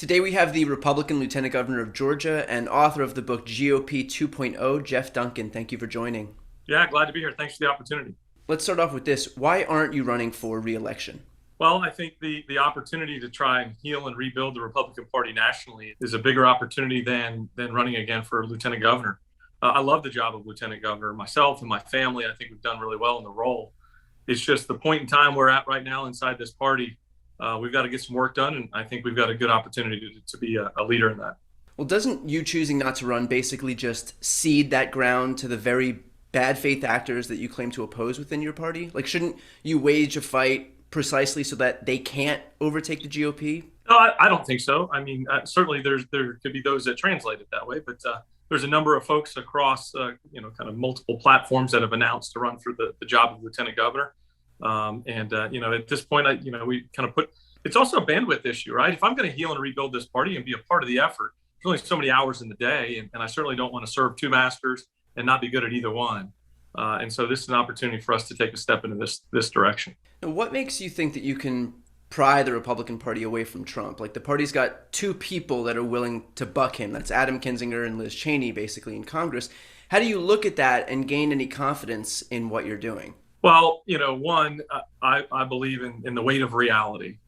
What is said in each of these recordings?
Today we have the Republican Lieutenant Governor of Georgia and author of the book GOP 2.0, Geoff Duncan. Thank you for joining. Yeah, glad to be here. Thanks for the opportunity. Let's start off with this. Why aren't you running for re-election? Well, I think the opportunity to try and heal and rebuild the Republican Party nationally is a bigger opportunity than running again for lieutenant governor. I love the job of lieutenant governor. Myself and my family, I think we've done really well in the role. It's just the point in time we're at right now inside this party. We've got to get some work done, and I think we've got a good opportunity to be a leader in that. Well, doesn't you choosing not to run basically just cede that ground to the very bad faith actors that you claim to oppose within your party? Like, shouldn't you wage a fight precisely so that they can't overtake the GOP? No, I don't think so. I mean, certainly there could be those that translate it that way, but there's a number of folks across, kind of multiple platforms that have announced to run for the job of lieutenant governor. At this point, we kind of it's also a bandwidth issue, right? If I'm going to heal and rebuild this party and be a part of the effort, there's only so many hours in the day, and I certainly don't want to serve two masters and not be good at either one. And so this is an opportunity for us to take a step into this direction. And what makes you think that you can pry the Republican Party away from Trump? Like, the party's got two people that are willing to buck him. That's Adam Kinzinger and Liz Cheney, basically, in Congress. How do you look at that and gain any confidence in what you're doing? Well, one, I believe in the weight of reality.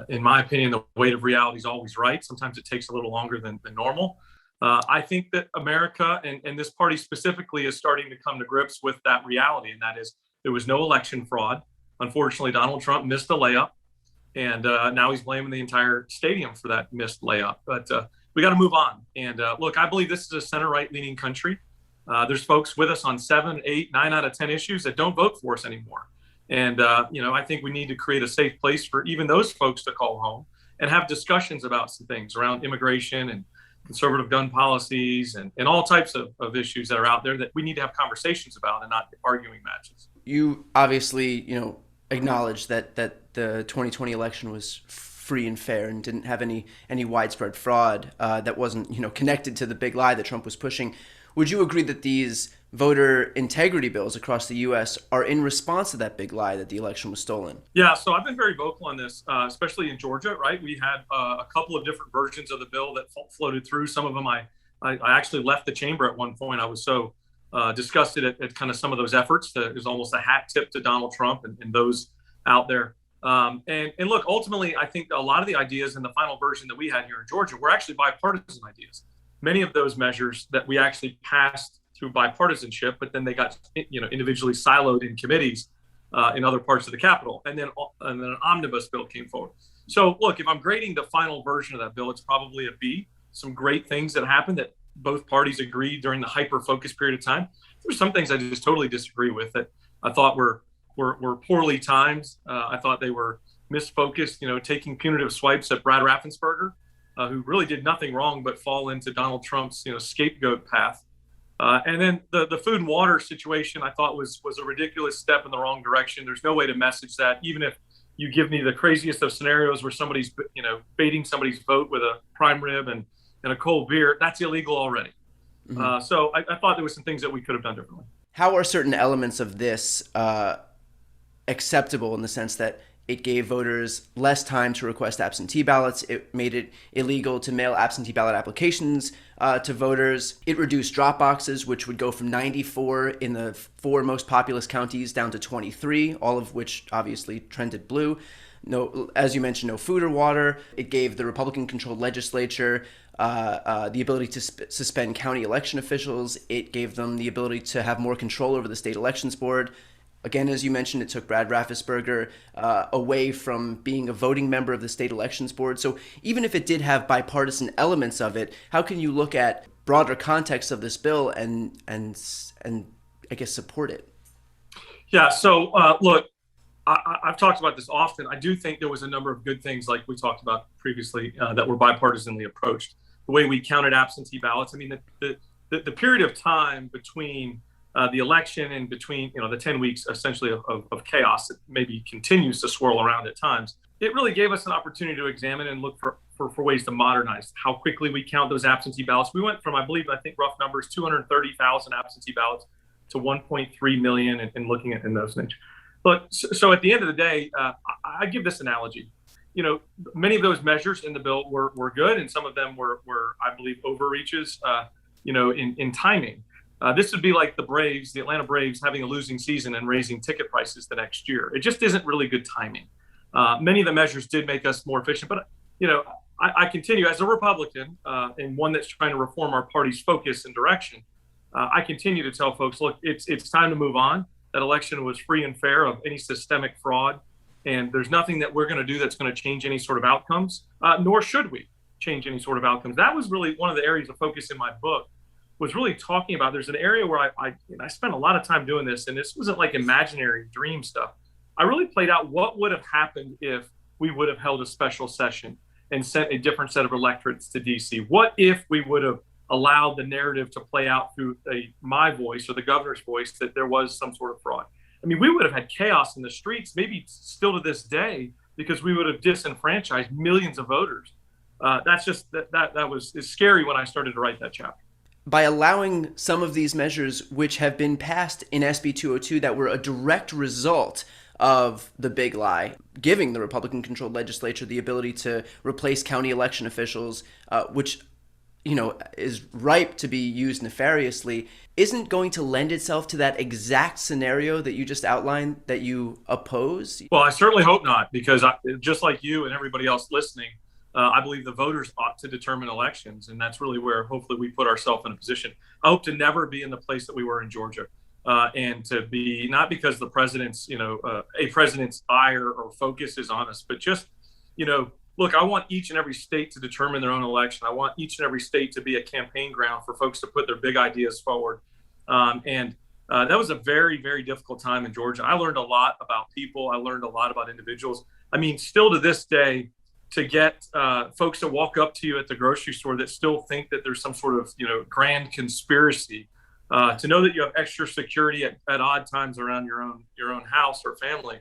In my opinion, the weight of reality is always right. Sometimes it takes a little longer than normal. I think that America and this party specifically is starting to come to grips with that reality, and that is there was no election fraud. Unfortunately, Donald Trump missed a layup, and now he's blaming the entire stadium for that missed layup. But we got to move on. And look, I believe this is a center-right leaning country. There's folks with us on 7, 8, 9 out of 10 issues that don't vote for us anymore. And, I think we need to create a safe place for even those folks to call home and have discussions about some things around immigration and conservative gun policies and all types of issues that are out there that we need to have conversations about and not arguing matches. You obviously, acknowledge that the 2020 election was free and fair and didn't have any widespread fraud that wasn't, connected to the big lie that Trump was pushing. Would you agree that these voter integrity bills across the U.S. are in response to that big lie that the election was stolen? Yeah, so I've been very vocal on this, especially in Georgia, right? We had a couple of different versions of the bill that floated through. Some of them I actually left the chamber at one point. I was so disgusted at kind of some of those efforts. It was almost a hat tip to Donald Trump and those out there. And look, ultimately, I think a lot of the ideas in the final version that we had here in Georgia were actually bipartisan ideas. Many of those measures that we actually passed through bipartisanship, but then they got individually siloed in committees in other parts of the Capitol, and then an omnibus bill came forward. So look, if I'm grading the final version of that bill, it's probably a B. Some great things that happened that both parties agreed during the hyper-focus period of time. There's some things I just totally disagree with that I thought were poorly timed. I thought they were misfocused, taking punitive swipes at Brad Raffensperger, who really did nothing wrong but fall into Donald Trump's scapegoat path. And then the food and water situation I thought was a ridiculous step in the wrong direction. There's no way to message that. Even if you give me the craziest of scenarios where somebody's baiting somebody's vote with a prime rib and a cold beer, that's illegal already. Mm-hmm. So I thought there was some things that we could have done differently. How are certain elements of this acceptable in the sense that it gave voters less time to request absentee ballots? It made it illegal to mail absentee ballot applications to voters. It reduced drop boxes, which would go from 94 in the 4 most populous counties down to 23, all of which obviously trended blue. No, as you mentioned, no food or water. It gave the Republican-controlled legislature the ability to suspend county election officials. It gave them the ability to have more control over the state elections board. Again, as you mentioned, it took Brad Raffensperger away from being a voting member of the state elections board. So even if it did have bipartisan elements of it, how can you look at broader context of this bill and I guess support it? Yeah. So look, I've talked about this often. I do think there was a number of good things, like we talked about previously, that were bipartisanly approached. The way we counted absentee ballots. I mean, the period of time between the election and between the 10 weeks essentially of chaos that maybe continues to swirl around at times, it really gave us an opportunity to examine and look for ways to modernize how quickly we count those absentee ballots. We went from, I think rough numbers, 230,000 absentee ballots to 1.3 million and looking at in those nature. But so at the end of the day, I give this analogy. many of those measures in the bill were good, and some of them were I believe, overreaches, in timing. This would be like the Atlanta Braves having a losing season and raising ticket prices the next year. It just isn't really good timing. Many of the measures did make us more efficient, but I continue as a Republican and one that's trying to reform our party's focus and direction. I continue to tell folks, look, it's time to move on. That election was free and fair of any systemic fraud, and there's nothing that we're going to do that's going to change any sort of outcomes, nor should we change any sort of outcomes. That was really one of the areas of focus in my book, was really talking about, there's an area where I spent a lot of time doing this, and this wasn't like imaginary dream stuff. I really played out what would have happened if we would have held a special session and sent a different set of electorates to DC. What if we would have allowed the narrative to play out through my voice or the governor's voice that there was some sort of fraud? I mean, we would have had chaos in the streets, maybe still to this day, because we would have disenfranchised millions of voters. That's just that was scary when I started to write that chapter. By allowing some of these measures, which have been passed in SB 202, that were a direct result of the big lie, giving the Republican-controlled legislature the ability to replace county election officials, which is ripe to be used nefariously, isn't going to lend itself to that exact scenario that you just outlined that you oppose? Well, I certainly hope not, because just like you and everybody else listening, I believe the voters ought to determine elections, and that's really where hopefully we put ourselves in a position. I hope to never be in the place that we were in Georgia, and to be, not because the president's, a president's ire or focus is on us, but just, look, I want each and every state to determine their own election. I want each and every state to be a campaign ground for folks to put their big ideas forward. And that was a very, very difficult time in Georgia. I learned a lot about people. I learned a lot about individuals. I mean, still to this day, to get folks to walk up to you at the grocery store that still think that there's some sort of, grand conspiracy, to know that you have extra security at odd times around your own house or family,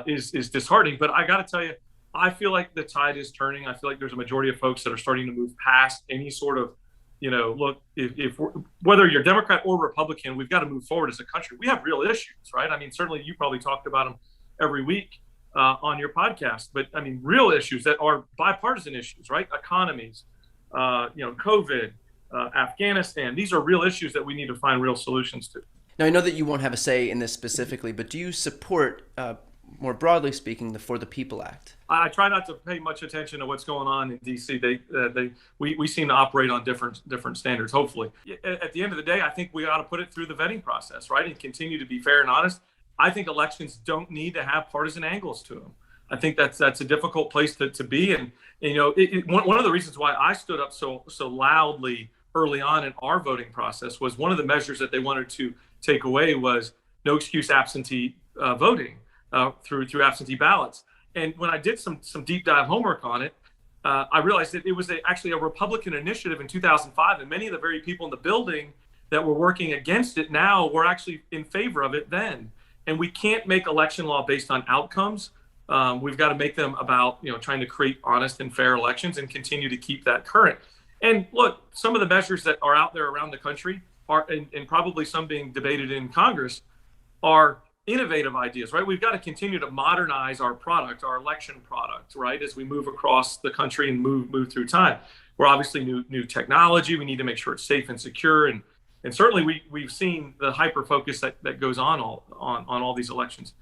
is disheartening. But I got to tell you, I feel like the tide is turning. I feel like there's a majority of folks that are starting to move past any sort of, look, if whether you're Democrat or Republican, we've got to move forward as a country. We have real issues, right? I mean, certainly you probably talked about them every week on your podcast, but I mean, real issues that are bipartisan issues, right? Economies, COVID, Afghanistan. These are real issues that we need to find real solutions to. Now, I know that you won't have a say in this specifically, but do you support, more broadly speaking, the For the People Act? I try not to pay much attention to what's going on in DC. We seem to operate on different standards. Hopefully, at the end of the day, I think we ought to put it through the vetting process, right, and continue to be fair and honest. I think elections don't need to have partisan angles to them. I think that's a difficult place to be, and one of the reasons why I stood up so loudly early on in our voting process was one of the measures that they wanted to take away was no excuse absentee voting through absentee ballots. And when I did some deep dive homework on it, I realized that it was actually a Republican initiative in 2005, and many of the very people in the building that were working against it now were actually in favor of it then. And we can't make election law based on outcomes. We've got to make them about trying to create honest and fair elections and continue to keep that current. And look, some of the measures that are out there around the country are, and probably some being debated in Congress, are innovative ideas, right? We've got to continue to modernize our product, our election product, right, as we move across the country and move through time. We're obviously new technology. We need to make sure it's safe and secure, and certainly we've seen the hyper focus that goes on all these elections.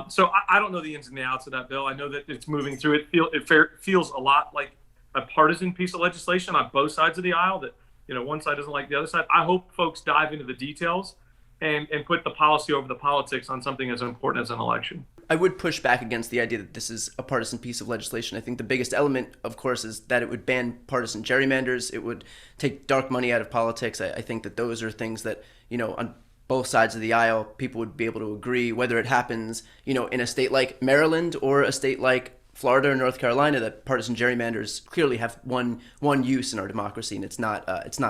So I don't know the ins and the outs of that bill. I know that it's moving through. It feels a lot like a partisan piece of legislation on both sides of the aisle. That one side doesn't like the other side. I hope folks dive into the details and put the policy over the politics on something as important as an election. I would push back against the idea that this is a partisan piece of legislation. I think the biggest element, of course, is that it would ban partisan gerrymanders. It would take dark money out of politics. I think that those are things that, on both sides of the aisle, people would be able to agree, whether it happens, in a state like Maryland or a state like Florida or North Carolina, that partisan gerrymanders clearly have one use in our democracy, and it's not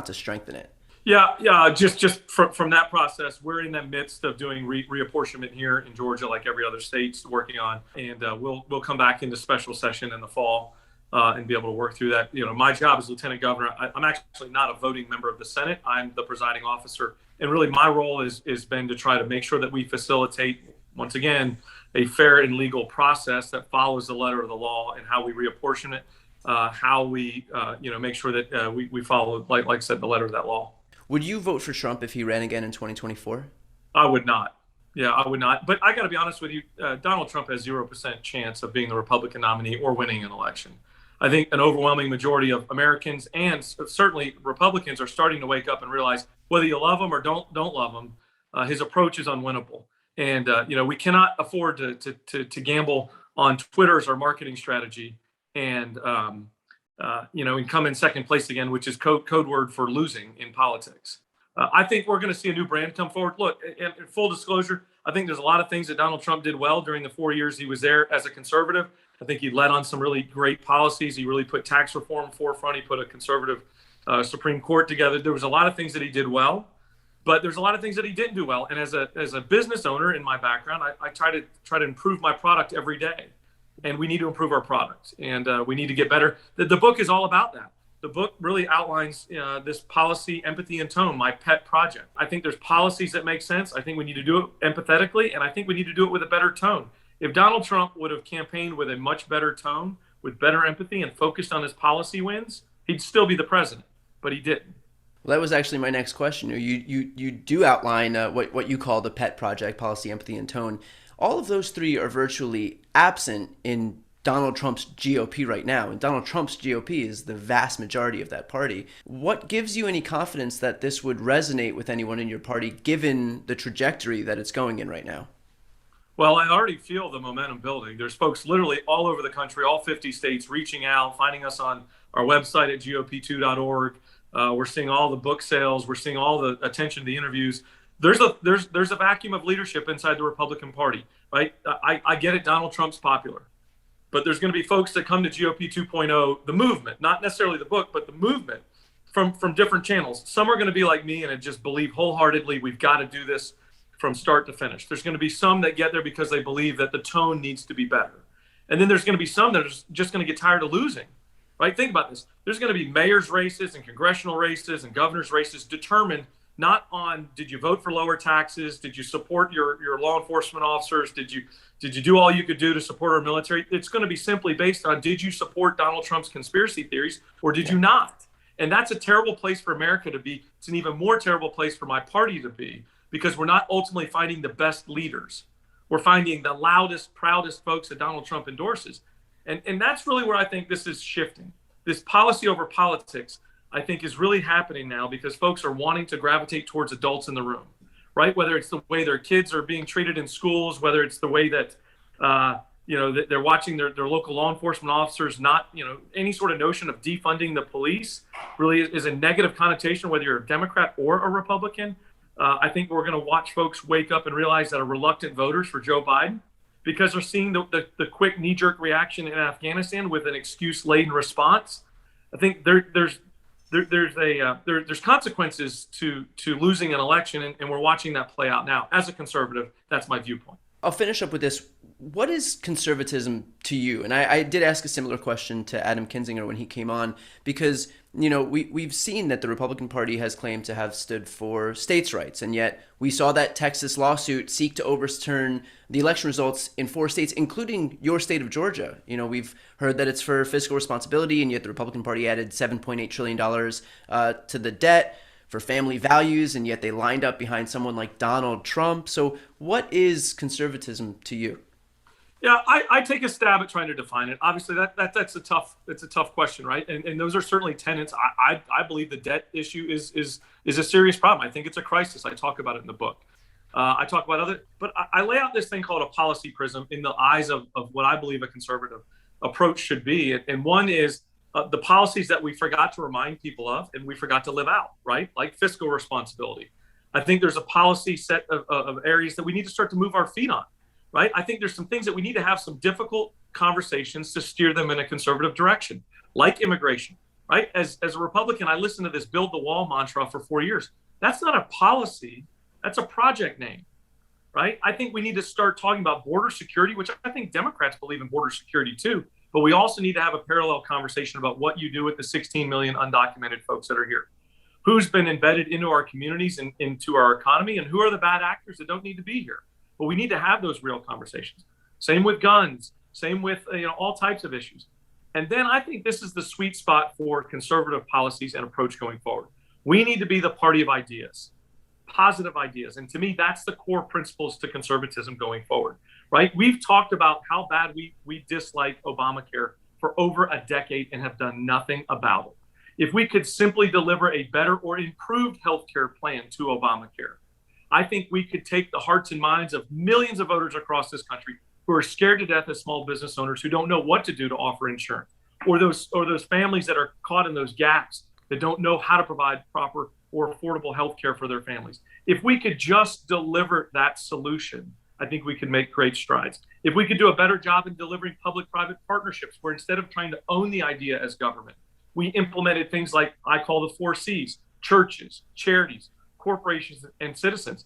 to strengthen it. Yeah. Just from that process, we're in the midst of doing reapportionment here in Georgia, like every other state's working on, and we'll come back into special session in the fall and be able to work through that. My job as lieutenant governor, I'm actually not a voting member of the Senate. I'm the presiding officer, and really my role is been to try to make sure that we facilitate once again, a fair and legal process that follows the letter of the law and how we reapportion it, how we, make sure that we follow, like I said, the letter of that law. Would you vote for Trump if he ran again in 2024? I would not. Yeah, I would not. But I got to be honest with you, Donald Trump has 0% chance of being the Republican nominee or winning an election. I think an overwhelming majority of Americans and certainly Republicans are starting to wake up and realize whether you love him or don't love him, his approach is unwinnable. And we cannot afford to gamble on Twitter as our marketing strategy and come in second place again, which is code word for losing in politics. I think we're going to see a new brand come forward. Look, in full disclosure, I think there's a lot of things that Donald Trump did well during the 4 years he was there as a conservative. I think he led on some really great policies. He really put tax reform forefront. He put a conservative Supreme Court together. There was a lot of things that he did well, but there's a lot of things that he didn't do well. And as a business owner in my background, I try to improve my product every day. And we need to improve our product, and we need to get better. The book is all about that. The book really outlines this policy, empathy, and tone, my pet project. I think there's policies that make sense. I think we need to do it empathetically, and I think we need to do it with a better tone. If Donald Trump would have campaigned with a much better tone, with better empathy, and focused on his policy wins, he'd still be the president, but he didn't. Well, that was actually my next question. You do outline what you call the pet project, policy, empathy, and tone. All of those three are virtually absent in Donald Trump's GOP right now. And Donald Trump's GOP is the vast majority of that party. What gives you any confidence that this would resonate with anyone in your party, given the trajectory that it's going in right now? Well, I already feel the momentum building. There's folks literally all over the country, all 50 states, reaching out, finding us on our website at gop2.org. We're seeing all the book sales. We're seeing all the attention to the interviews. There's a vacuum of leadership inside the Republican Party, right? I get it. Donald Trump's popular. But there's going to be folks that come to GOP 2.0, the movement, not necessarily the book, but the movement from different channels. Some are going to be like me and just believe wholeheartedly we've got to do this from start to finish. There's going to be some that get there because they believe that the tone needs to be better. And then there's going to be some that are just going to get tired of losing, right? Think about this. There's going to be mayor's races and congressional races and governor's races determined not on did you vote for lower taxes, did you support your law enforcement officers, did you do all you could do to support our military? It's going to be simply based on did you support Donald Trump's conspiracy theories or did you not? And that's a terrible place for America to be. It's an even more terrible place for my party to be because we're not ultimately finding the best leaders. We're finding the loudest, proudest folks that Donald Trump endorses. And that's really where I think this is shifting. This policy over politics, I think, is really happening now because folks are wanting to gravitate towards adults in the room, right? Whether it's the way their kids are being treated in schools, whether it's the way that, that they're watching their local law enforcement officers, not, any sort of notion of defunding the police really is a negative connotation, whether you're a Democrat or a Republican. I think we're going to watch folks wake up and realize that are reluctant voters for Joe Biden because they're seeing the quick knee-jerk reaction in Afghanistan with an excuse-laden response. I think there's consequences to losing an election, and we're watching that play out now. As a conservative, that's my viewpoint. I'll finish up with this. What is conservatism to you? And I did ask a similar question to Adam Kinzinger when he came on, because we've seen that the Republican Party has claimed to have stood for states' rights, and yet we saw that Texas lawsuit seek to overturn the election results in 4 states, including your state of Georgia. We've heard that it's for fiscal responsibility, and yet the Republican Party added $7.8 trillion to the debt for family values, and yet they lined up behind someone like Donald Trump. So what is conservatism to you? Yeah, I take a stab at trying to define it. Obviously, that's a tough question, right? And those are certainly tenets. I believe the debt issue is a serious problem. I think it's a crisis. I talk about it in the book. I talk about but I lay out this thing called a policy prism in the eyes of what I believe a conservative approach should be. And one is the policies that we forgot to remind people of and we forgot to live out, right? Like fiscal responsibility. I think there's a policy set of areas that we need to start to move our feet on. Right? I think there's some things that we need to have some difficult conversations to steer them in a conservative direction, like immigration, right? As a Republican, I listened to this build the wall mantra for 4 years. That's not a policy. That's a project name, right? I think we need to start talking about border security, which I think Democrats believe in border security too. But we also need to have a parallel conversation about what you do with the 16 million undocumented folks that are here. Who's been embedded into our communities and into our economy, and who are the bad actors that don't need to be here? but we need to have those real conversations. Same with guns, same with all types of issues. And then I think this is the sweet spot for conservative policies and approach going forward. We need to be the party of ideas, positive ideas. And to me, that's the core principles to conservatism going forward, right? We've talked about how bad we dislike Obamacare for over a decade and have done nothing about it. If we could simply deliver a better or improved healthcare plan to Obamacare, I think we could take the hearts and minds of millions of voters across this country who are scared to death as small business owners who don't know what to do to offer insurance, or those families that are caught in those gaps that don't know how to provide proper or affordable health care for their families. If we could just deliver that solution, I think we could make great strides. If we could do a better job in delivering public-private partnerships, where instead of trying to own the idea as government, we implemented things like I call the 4 C's: churches, charities, corporations, and citizens.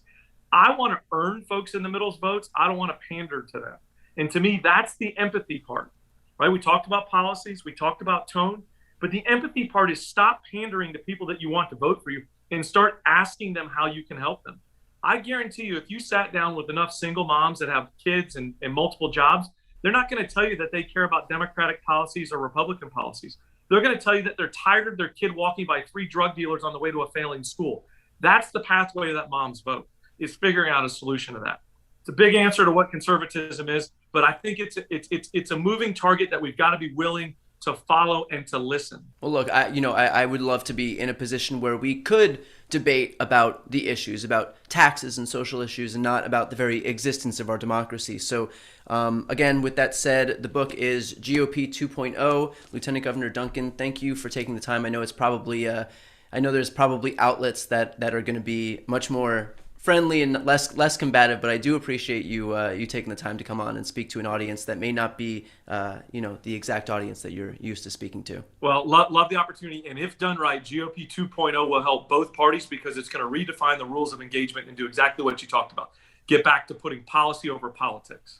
I want to earn folks in the middle's votes. I don't want to pander to them. And to me, that's the empathy part, right? We talked about policies, we talked about tone, but the empathy part is stop pandering to people that you want to vote for you and start asking them how you can help them. I guarantee you, if you sat down with enough single moms that have kids and multiple jobs, they're not going to tell you that they care about Democratic policies or Republican policies. They're going to tell you that they're tired of their kid walking by 3 drug dealers on the way to a failing school. That's the pathway of that mom's vote, is figuring out a solution to that. It's a big answer to what conservatism is, but I think it's a moving target that we've got to be willing to follow and to listen. Well, look, I would love to be in a position where we could debate about the issues, about taxes and social issues, and not about the very existence of our democracy. So, again, with that said, the book is GOP 2.0. Lieutenant Governor Duncan, thank you for taking the time. I know it's probably, I know there's probably outlets that are going to be much more friendly and less combative, but I do appreciate you taking the time to come on and speak to an audience that may not be the exact audience that you're used to speaking to. Well, love the opportunity, and if done right, GOP 2.0 will help both parties because it's going to redefine the rules of engagement and do exactly what you talked about. Get back to putting policy over politics.